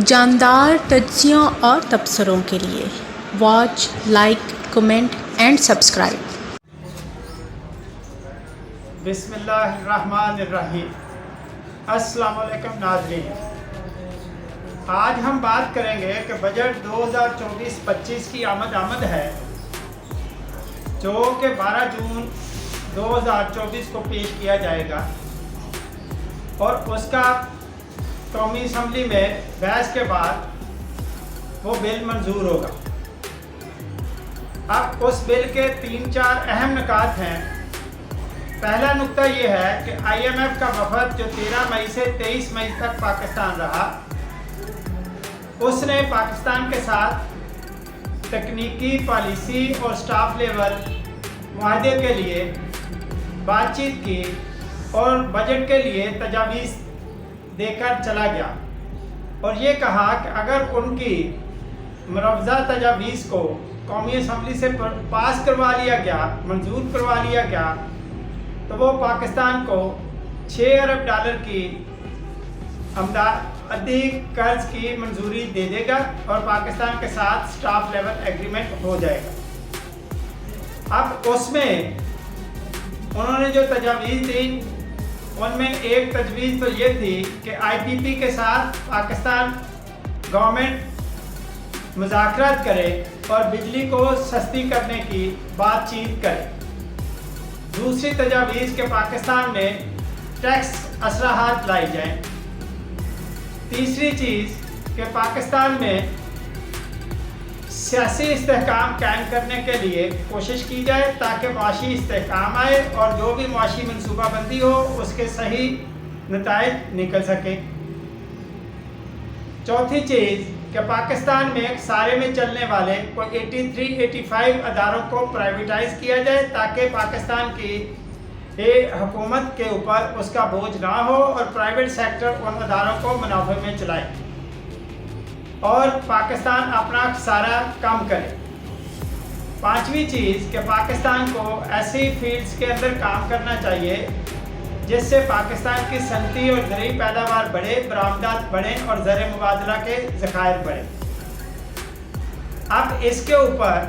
جاندار تجزیوں اور تبصروں کے لیے watch, like, comment and subscribe. بسم اللہ الرحمن الرحیم۔ السلام علیکم ناظرین، آج ہم بات کریں گے کہ بجٹ 2024-25 کی آمد ہے جو کہ 12 جون 2024 کو پیش کیا جائے گا اور اس کا قومی اسمبلی میں بحث کے بعد وہ بل منظور ہوگا۔ اب اس بل کے 3-4 اہم نکات ہیں۔ پہلا نقطہ یہ ہے کہ IMF کا وفد جو 13 مئی سے 23 مئی تک پاکستان رہا، اس نے پاکستان کے ساتھ تکنیکی، پالیسی اور سٹاف لیول معاہدے کے لیے بات چیت کی اور بجٹ کے لیے تجاویز دے کر چلا گیا اور یہ کہا کہ اگر ان کی مروضہ تجاویز کو قومی اسمبلی سے پاس کروا لیا گیا، منظور کروا لیا گیا، تو وہ پاکستان کو $6 ارب کی امدادی قرض کی منظوری دے دے گا اور پاکستان کے ساتھ سٹاف لیول ایگریمنٹ ہو جائے گا۔ اب اس میں انہوں نے جو تجاویز دی، ان میں ایک تجویز تو یہ تھی کہ IPP کے ساتھ پاکستان گورنمنٹ مذاکرات کرے اور بجلی کو سستی کرنے کی بات چیت کرے۔ دوسری تجاویز کہ پاکستان میں ٹیکس اصلاحات لائی جائیں۔ تیسری چیز کہ پاکستان میں سیاسی استحکام قائم کرنے کے لیے کوشش کی جائے تاکہ معاشی استحکام آئے اور جو بھی معاشی منصوبہ بندی ہو اس کے صحیح نتائج نکل سکے۔ چوتھی چیز کہ پاکستان میں سارے میں چلنے والے کوئی 83-85 اداروں کو پرائیویٹائز کیا جائے تاکہ پاکستان کی حکومت کے اوپر اس کا بوجھ نہ ہو اور پرائیویٹ سیکٹر ان اداروں کو منافع میں چلائے اور پاکستان اپنا خسارہ کم کرے۔ پانچویں چیز کہ پاکستان کو ایسی فیلڈز کے اندر کام کرنا چاہیے جس سے پاکستان کی صنعتی اور زرعی پیداوار بڑھے، برآمدات بڑھیں اور زر مبادلہ کے ذخائر بڑھیں۔ اب اس کے اوپر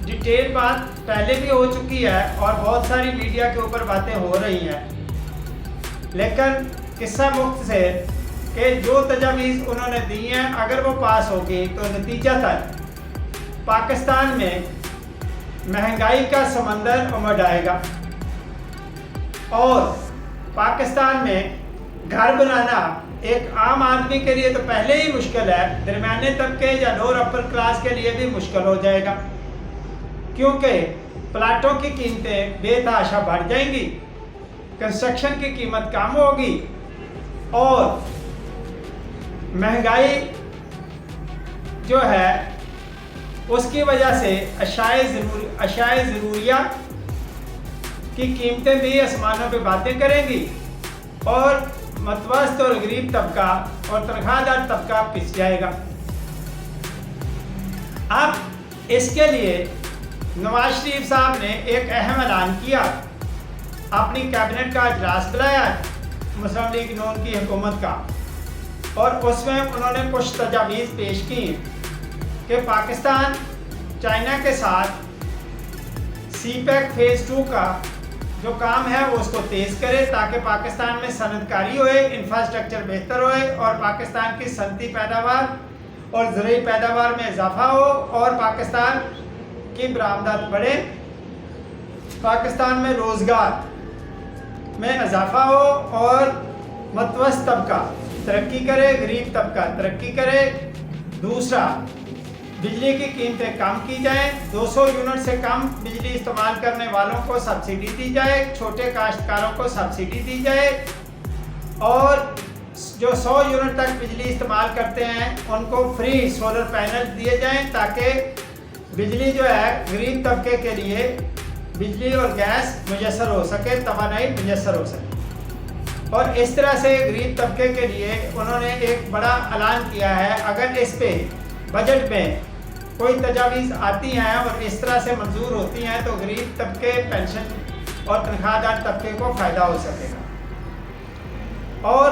ڈیٹیل بات پہلے بھی ہو چکی ہے اور بہت ساری میڈیا کے اوپر باتیں ہو رہی ہیں، لیکن قصہ مختصر کہ جو تجاویز انہوں نے دی ہیں اگر وہ پاس ہوگی تو نتیجہ تک پاکستان میں مہنگائی کا سمندر امڈ آئے گا اور پاکستان میں گھر بنانا ایک عام آدمی کے لیے تو پہلے ہی مشکل ہے، درمیانے طبقے یا لوور اپر کلاس کے لیے بھی مشکل ہو جائے گا کیونکہ پلاٹوں کی قیمتیں بے تحاشا بڑھ جائیں گی، کنسٹرکشن کی قیمت کم ہوگی اور مہنگائی جو ہے اس کی وجہ سے اشیاء ضروریہ کی قیمتیں بھی آسمانوں پہ باتیں کریں گی اور متوسط اور غریب طبقہ اور تنخواہ دار طبقہ پس جائے گا۔ اب اس کے لیے نواز شریف صاحب نے ایک اہم اعلان کیا، اپنی کیبنٹ کا اجلاس بلایا مسلم لیگ نون کی حکومت کا، اور اس میں انہوں نے کچھ تجاویز پیش کی کہ پاکستان چائنا کے ساتھ CPEC فیز 2 کا جو کام ہے وہ اس کو تیز کرے تاکہ پاکستان میں صنعت کاری ہوئے، انفراسٹرکچر بہتر ہوئے اور پاکستان کی صنعتی پیداوار اور زرعی پیداوار میں اضافہ ہو اور پاکستان کی برآمدات بڑھے، پاکستان میں روزگار میں اضافہ ہو اور متوسط طبقہ ترقی کرے، غریب طبقہ ترقی کرے۔ دوسرا، بجلی کی قیمتیں کم کی جائیں، 200 یونٹ سے کم بجلی استعمال کرنے والوں کو سبسڈی دی جائے، چھوٹے کاشتکاروں کو سبسڈی دی جائے اور جو 100 یونٹ تک بجلی استعمال کرتے ہیں ان کو فری سولر پینل دیے جائیں تاکہ بجلی جو ہے غریب طبقے کے لیے بجلی اور گیس میسر ہو سکے، توانائی میسر ہو سکے۔ اور اس طرح سے غریب طبقے کے لیے انہوں نے ایک بڑا اعلان کیا ہے، اگر اس پہ بجٹ میں کوئی تجاویز آتی ہیں اور اس طرح سے منظور ہوتی ہیں تو غریب طبقے، پینشن اور تنخواہ دار طبقے کو فائدہ ہو سکے گا۔ اور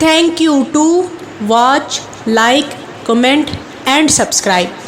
Thank you to watch, like, comment and subscribe.